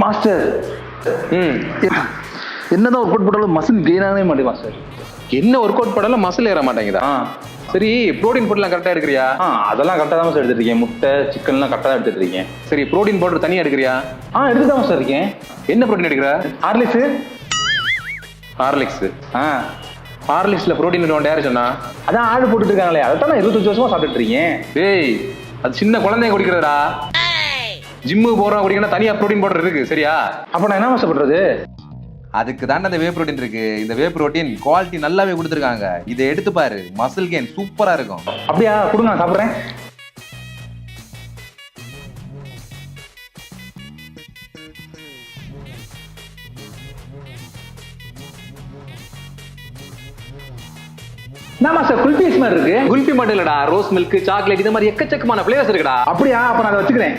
Master என்னதான் work out போட்டாலும் muscle gain ஆகவே மாட்டேன் மாஸ்டர். என்ன ஒர்க் அவுட் பண்ணாலும் மசில் ஏற மாட்டேங்குதா? சரி, புரோட்டீன் ஃபுட்லாம் கரெக்டாக எடுக்கிறியா? அதெல்லாம் கரெக்டாக தான் சார் எடுத்துட்டு இருக்கேன். முட்டை சிக்கன்லாம் கரெக்டாக தான் எடுத்துட்டு இருக்கேன். சரி, புரோட்டீன் பவுடர் தனியாக எடுக்கிறியா? எடுத்து தான் சார் இருக்கேன். என்ன புரோட்டீன் எடுக்கிற? ஹார்லிக்ஸு. ஹார்லிக்ஸு ஹார்லிக்ஸில் புரோட்டீன் யார் சொன்னா? அதான் ஆடு போட்டுட்டு இருக்காங்களே, அதை தான் நான் 25 வருஷமா சாப்பிட்டுட்டு இருக்கேன். டேய், அது சின்ன குழந்தைங்க குடிக்கிறதா? ஜிம்முக்கு போறவங்க குடிக்கணும், தனியா புரோட்டீன் பவுடர் இருக்கு சரியா? அப்ப நான் என்ன மாசப்படுறது? அதுக்கு தான் அந்த வே புரோட்டீன் இருக்கு. இந்த வே புரோட்டீன் குவாலிட்டி நல்லாவே கொடுத்துருக்காங்க. இதை எடுத்து பாரு, மசில் கெயின் சூப்பரா இருக்கும். அப்படியா? கொடுங்க, நான் சாப்பிட்றேன். என்ன மாஸ்டர் குல்பீஸ் மாதிரி இருக்கு? குல்பி மட்டும் இல்லடா, ரோஸ் மில்க், சாக்லேட், இந்த மாதிரி எக்கச்சக்கமான பிளேவர்ஸ் இருக்குடா. அப்படியா? அப்ப நான் அதை வச்சுக்கிறேன்.